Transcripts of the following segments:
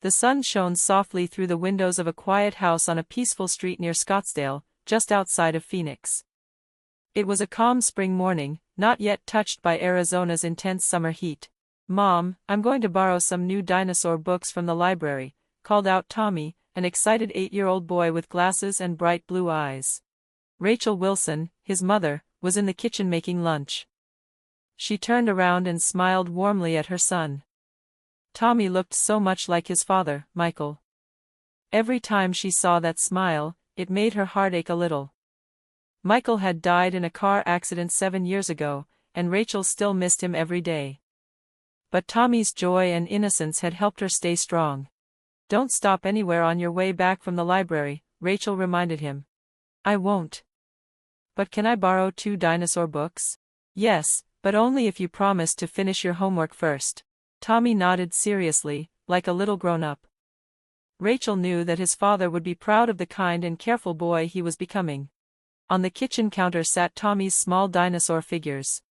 The sun shone softly through the windows of a quiet house on a peaceful street near Scottdale, just outside of Phoenix. It was a calm spring morning, not yet touched by Arizona's intense summer heat. "Mom, I'm going to borrow some new dinosaur books from the library," called out Tommy, an excited 8-year-old boy with glasses and bright blue eyes. Rachel Wilson, his mother, was in the kitchen making lunch. She turned around and smiled warmly at her son. Tommy looked so much like his father, Michael. Every time she saw that smile, it made her heart ache a little. Michael had died in a car accident 7 years ago, and Rachel still missed him every day. But Tommy's joy and innocence had helped her stay strong. "Don't stop anywhere on your way back from the library," Rachel reminded him. "I won't." "But can I borrow 2 dinosaur books?" "Yes, but only if you promise to finish your homework first." Tommy nodded seriously, like a little grown-up. Rachel knew that his father would be proud of the kind and careful boy he was becoming. On the kitchen counter sat Tommy's small dinosaur figures.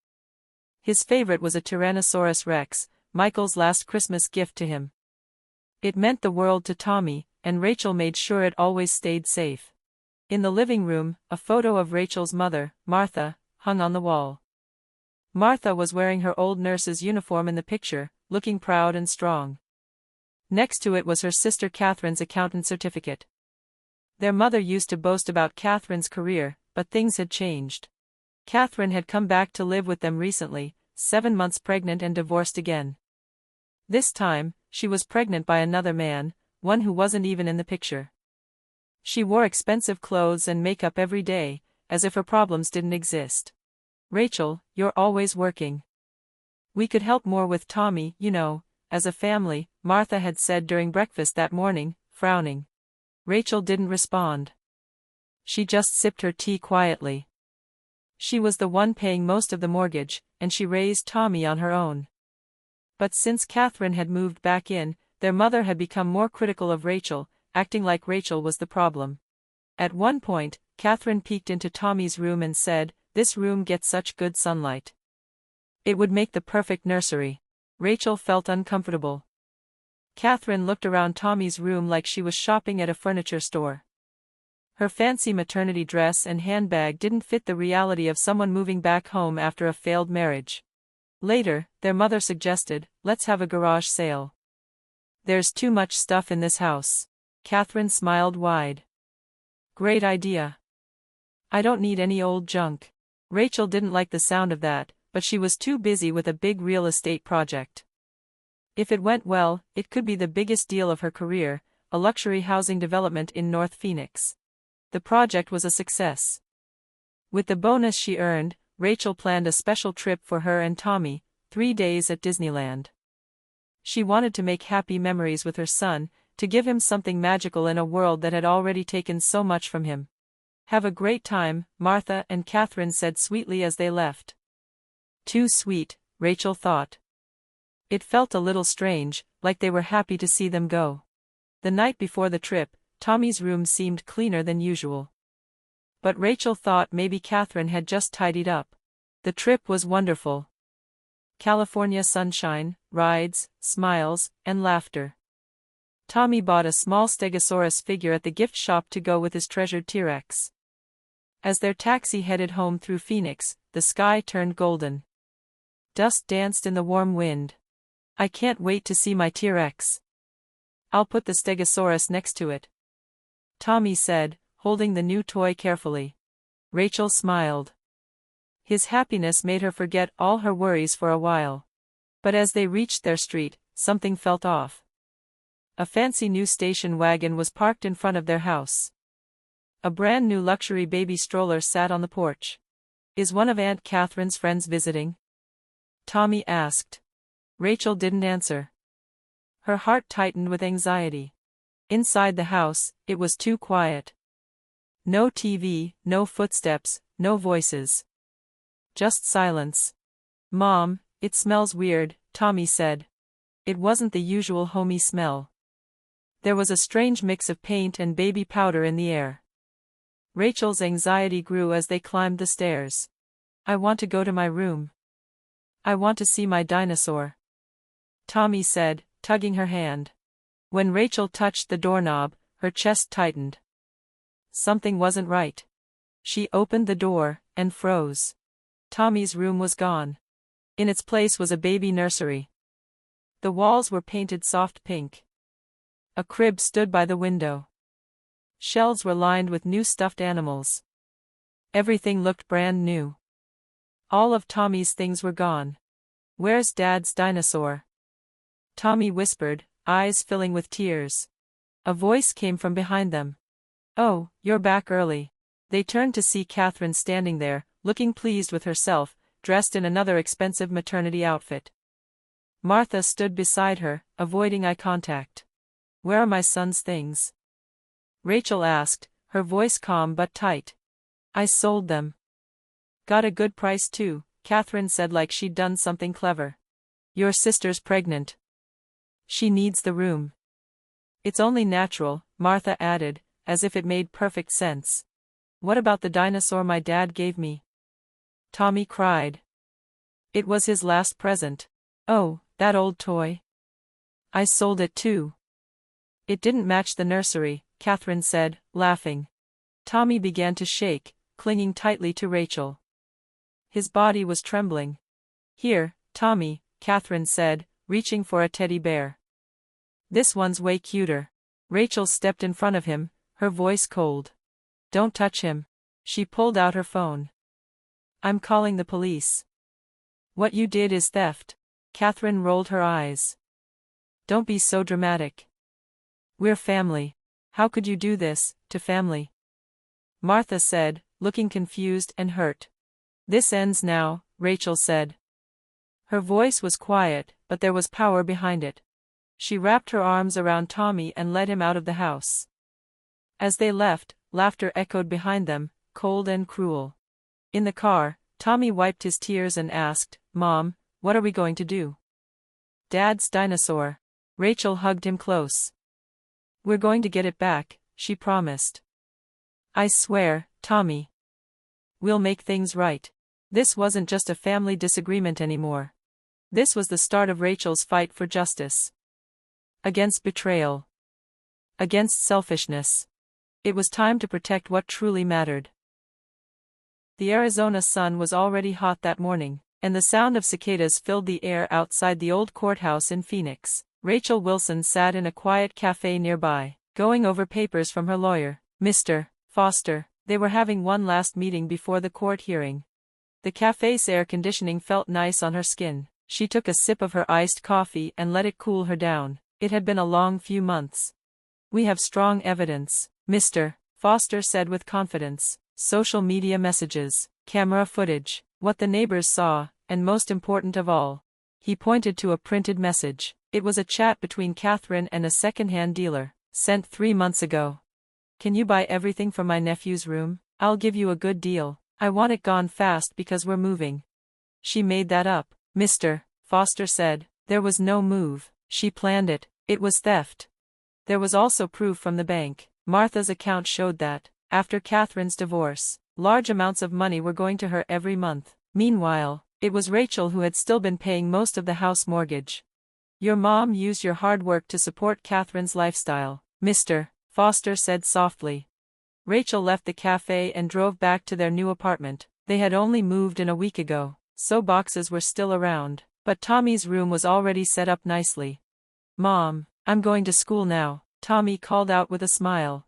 His favorite was a Tyrannosaurus Rex, Michael's last Christmas gift to him. It meant the world to Tommy, and Rachel made sure it always stayed safe. In the living room, a photo of Rachel's mother, Martha, hung on the wall. Martha was wearing her old nurse's uniform in the picture, looking proud and strong. Next to it was her sister Catherine's accountant certificate. Their mother used to boast about Catherine's career, but things had changed. Catherine had come back to live with them recently, 7 months pregnant and divorced again. This time, she was pregnant by another man, one who wasn't even in the picture. She wore expensive clothes and makeup every day, as if her problems didn't exist. "Rachel, you're always working. We could help more with Tommy, you know, as a family," Martha had said during breakfast that morning, frowning. Rachel didn't respond. She just sipped her tea quietly. She was the one paying most of the mortgage, and she raised Tommy on her own. But since Catherine had moved back in, their mother had become more critical of Rachel, acting like Rachel was the problem. At one point, Catherine peeked into Tommy's room and said, "This room gets such good sunlight. It would make the perfect nursery." Rachel felt uncomfortable. Catherine looked around Tommy's room like she was shopping at a furniture store. Her fancy maternity dress and handbag didn't fit the reality of someone moving back home after a failed marriage. Later, their mother suggested, "Let's have a garage sale. There's too much stuff in this house." Catherine smiled wide. "Great idea. I don't need any old junk." Rachel didn't like the sound of that, but she was too busy with a big real estate project. If it went well, it could be the biggest deal of her career, a luxury housing development in North Phoenix. The project was a success. With the bonus she earned, Rachel planned a special trip for her and Tommy, 3 days at Disneyland. She wanted to make happy memories with her son, to give him something magical in a world that had already taken so much from him. "Have a great time," Martha and Catherine said sweetly as they left. Too sweet, Rachel thought. It felt a little strange, like they were happy to see them go. The night before the trip, Tommy's room seemed cleaner than usual. But Rachel thought maybe Catherine had just tidied up. The trip was wonderful. California sunshine, rides, smiles, and laughter. Tommy bought a small Stegosaurus figure at the gift shop to go with his treasured T-Rex. As their taxi headed home through Phoenix, the sky turned golden. Dust danced in the warm wind. "I can't wait to see my T-Rex. I'll put the Stegosaurus next to it," Tommy said, holding the new toy carefully. Rachel smiled. His happiness made her forget all her worries for a while. But as they reached their street, something felt off. A fancy new station wagon was parked in front of their house. A brand new luxury baby stroller sat on the porch. "Is one of Aunt Catherine's friends visiting?" Tommy asked. Rachel didn't answer. Her heart tightened with anxiety. Inside the house, it was too quiet. No TV, no footsteps, no voices. Just silence. "Mom, it smells weird," Tommy said. It wasn't the usual homey smell. There was a strange mix of paint and baby powder in the air. Rachel's anxiety grew as they climbed the stairs. "I want to go to my room. I want to see my dinosaur," Tommy said, tugging her hand. When Rachel touched the doorknob, her chest tightened. Something wasn't right. She opened the door, and froze. Tommy's room was gone. In its place was a baby nursery. The walls were painted soft pink. A crib stood by the window. Shelves were lined with new stuffed animals. Everything looked brand new. All of Tommy's things were gone. "Where's Dad's dinosaur?" Tommy whispered, eyes filling with tears. A voice came from behind them. "Oh, you're back early." They turned to see Catherine standing there, looking pleased with herself, dressed in another expensive maternity outfit. Martha stood beside her, avoiding eye contact. "Where are my son's things?" Rachel asked, her voice calm but tight. "I sold them." "Got a good price too," Catherine said like she'd done something clever. "Your sister's pregnant. She needs the room." "It's only natural," Martha added, as if it made perfect sense. "What about the dinosaur my dad gave me?" Tommy cried. "It was his last present." "Oh, that old toy. I sold it too." "It didn't match the nursery," Catherine said, laughing. Tommy began to shake, clinging tightly to Rachel. His body was trembling. "Here, Tommy," Catherine said, reaching for a teddy bear. "This one's way cuter." Rachel stepped in front of him, her voice cold. "Don't touch him." She pulled out her phone. "I'm calling the police." "What you did is theft." Catherine rolled her eyes. "Don't be so dramatic. We're family. How could you do this to family?" Martha said, looking confused and hurt. "This ends now," Rachel said. Her voice was quiet, but there was power behind it. She wrapped her arms around Tommy and led him out of the house. As they left, laughter echoed behind them, cold and cruel. In the car, Tommy wiped his tears and asked, "Mom, what are we going to do?" "Dad's dinosaur." Rachel hugged him close. "We're going to get it back," she promised. "I swear, Tommy. We'll make things right." This wasn't just a family disagreement anymore. This was the start of Rachel's fight for justice. Against betrayal. Against selfishness. It was time to protect what truly mattered. The Arizona sun was already hot that morning, and the sound of cicadas filled the air outside the old courthouse in Phoenix. Rachel Wilson sat in a quiet cafe nearby, going over papers from her lawyer, Mr. Foster. They were having one last meeting before the court hearing. The cafe's air conditioning felt nice on her skin. She took a sip of her iced coffee and let it cool her down. It had been a long few months. "We have strong evidence," Mr. Foster said with confidence. "Social media messages, camera footage, what the neighbors saw, and most important of all." He pointed to a printed message. It was a chat between Catherine and a second-hand dealer, sent 3 months ago. "Can you buy everything from my nephew's room? I'll give you a good deal. I want it gone fast because we're moving." "She made that up," Mr. Foster said. "There was no move. She planned it. It was theft." There was also proof from the bank. Martha's account showed that, after Catherine's divorce, large amounts of money were going to her every month. Meanwhile, it was Rachel who had still been paying most of the house mortgage. "Your mom used your hard work to support Catherine's lifestyle," Mr. Foster said softly. Rachel left the cafe and drove back to their new apartment. They had only moved in a week ago, so boxes were still around, but Tommy's room was already set up nicely. "Mom, I'm going to school now," Tommy called out with a smile.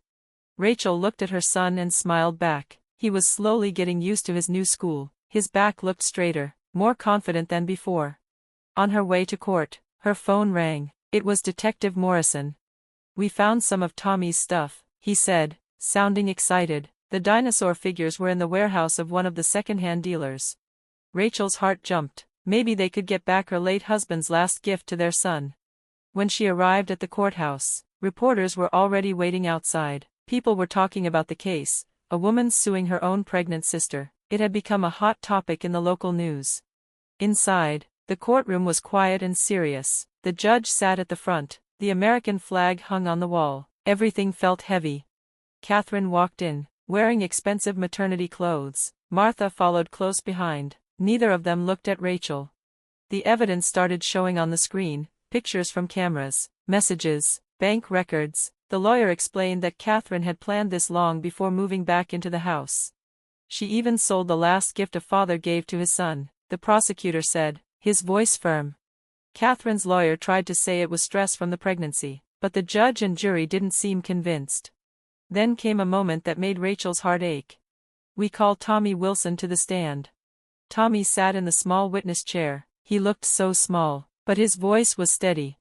Rachel looked at her son and smiled back. He was slowly getting used to his new school. His back looked straighter, more confident than before. On her way to court, her phone rang. It was Detective Morrison. "We found some of Tommy's stuff," he said, sounding excited. The dinosaur figures were in the warehouse of one of the second-hand dealers. Rachel's heart jumped. Maybe they could get back her late husband's last gift to their son. When she arrived at the courthouse, reporters were already waiting outside. People were talking about the case, a woman suing her own pregnant sister. It had become a hot topic in the local news. Inside, the courtroom was quiet and serious. The judge sat at the front, the American flag hung on the wall. Everything felt heavy. Catherine walked in, wearing expensive maternity clothes. Martha followed close behind. Neither of them looked at Rachel. The evidence started showing on the screen, pictures from cameras, messages, Bank records. The lawyer explained that Catherine had planned this long before moving back into the house. She even sold the last gift a father gave to his son, the prosecutor said, his voice firm. Catherine's lawyer tried to say it was stress from the pregnancy, but the judge and jury didn't seem convinced. Then came a moment that made Rachel's heart ache. "We call Tommy Wilson to the stand." Tommy sat in the small witness chair. He looked so small, but his voice was steady.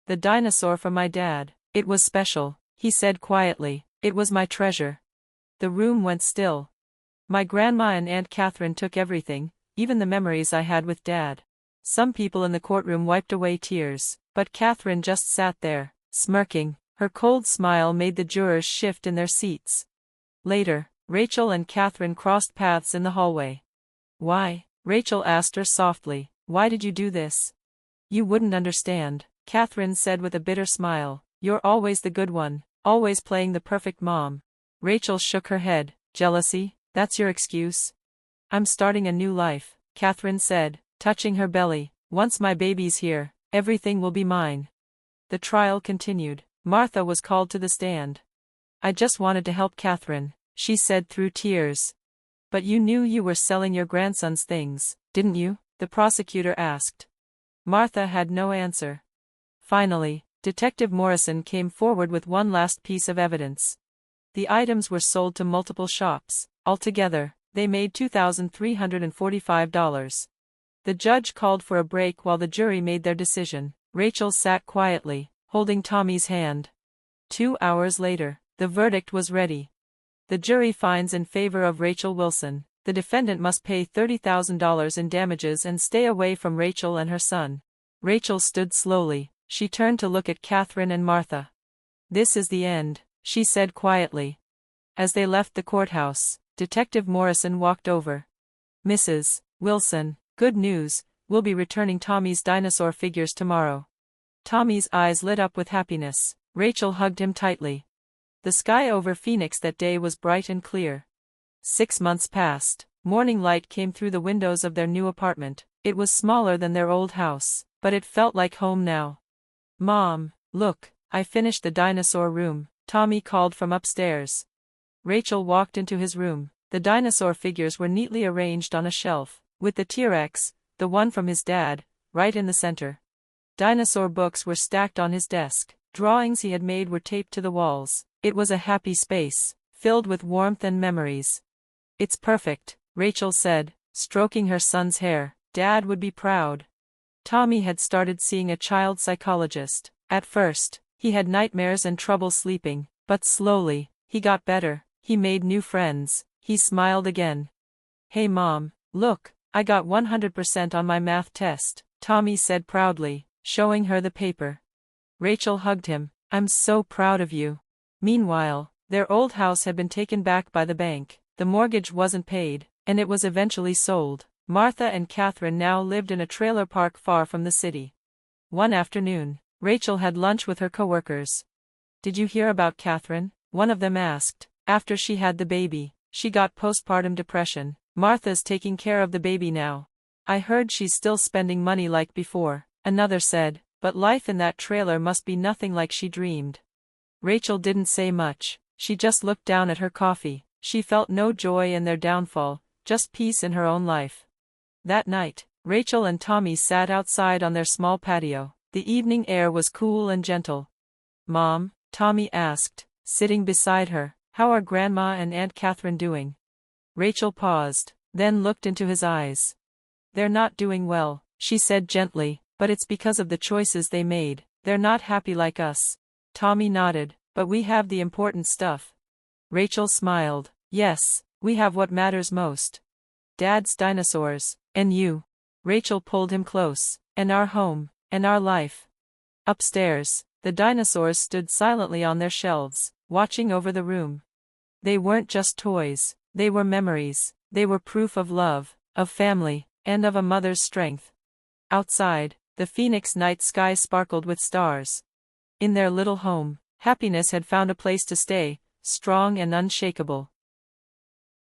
"The dinosaur from my dad. It was special," he said quietly. "It was my treasure." The room went still. "My grandma and Aunt Catherine took everything, even the memories I had with Dad." Some people in the courtroom wiped away tears, but Catherine just sat there, smirking. Her cold smile made the jurors shift in their seats. Later, Rachel and Catherine crossed paths in the hallway. "Why?" Rachel asked her softly. "Why did you do this?" "You wouldn't understand," Catherine said with a bitter smile. "You're always the good one, always playing the perfect mom." Rachel shook her head. "Jealousy? That's your excuse?" "I'm starting a new life," Catherine said, touching her belly. "Once my baby's here, everything will be mine." The trial continued. Martha was called to the stand. "I just wanted to help Catherine," she said through tears. "But you knew you were selling your grandson's things, didn't you?" the prosecutor asked. Martha had no answer. Finally, Detective Morrison came forward with one last piece of evidence. The items were sold to multiple shops. Altogether, they made $2,345. The judge called for a break while the jury made their decision. Rachel sat quietly, holding Tommy's hand. 2 hours later, the verdict was ready. The jury finds in favor of Rachel Wilson. The defendant must pay $30,000 in damages and stay away from Rachel and her son. Rachel stood slowly. She turned to look at Catherine and Martha. "This is the end," she said quietly. As they left the courthouse, Detective Morrison walked over. "Mrs. Wilson, good news, we'll be returning Tommy's dinosaur figures tomorrow." Tommy's eyes lit up with happiness. Rachel hugged him tightly. The sky over Phoenix that day was bright and clear. 6 months passed. Morning light came through the windows of their new apartment. It was smaller than their old house, but it felt like home now. "Mom, look, I finished the dinosaur room," Tommy called from upstairs. Rachel walked into his room. The dinosaur figures were neatly arranged on a shelf, with the T-Rex, the one from his dad, right in the center. Dinosaur books were stacked on his desk. Drawings he had made were taped to the walls. It was a happy space, filled with warmth and memories. "It's perfect," Rachel said, stroking her son's hair. "Dad would be proud." Tommy had started seeing a child psychologist. At first, he had nightmares and trouble sleeping, but slowly, he got better. He made new friends. He smiled again. "Hey Mom, look, I got 100% on my math test," Tommy said proudly, showing her the paper. Rachel hugged him. "I'm so proud of you." Meanwhile, their old house had been taken back by the bank. The mortgage wasn't paid, and it was eventually sold. Martha and Catherine now lived in a trailer park far from the city. One afternoon, Rachel had lunch with her coworkers. "Did you hear about Catherine?" one of them asked. "After she had the baby, she got postpartum depression. Martha's taking care of the baby now." "I heard she's still spending money like before," another said, "but life in that trailer must be nothing like she dreamed." Rachel didn't say much. She just looked down at her coffee. She felt no joy in their downfall, just peace in her own life. That night, Rachel and Tommy sat outside on their small patio. The evening air was cool and gentle. "Mom," Tommy asked, sitting beside her, "how are Grandma and Aunt Catherine doing?" Rachel paused, then looked into his eyes. "They're not doing well," she said gently, "but it's because of the choices they made. They're not happy like us." Tommy nodded. "But we have the important stuff." Rachel smiled. "Yes, we have what matters most. Dad's dinosaurs, and you." Rachel pulled him close. "And our home, and our life." Upstairs, the dinosaurs stood silently on their shelves, watching over the room. They weren't just toys, they were memories. They were proof of love, of family, and of a mother's strength. Outside, the Phoenix night sky sparkled with stars. In their little home, happiness had found a place to stay, strong and unshakable.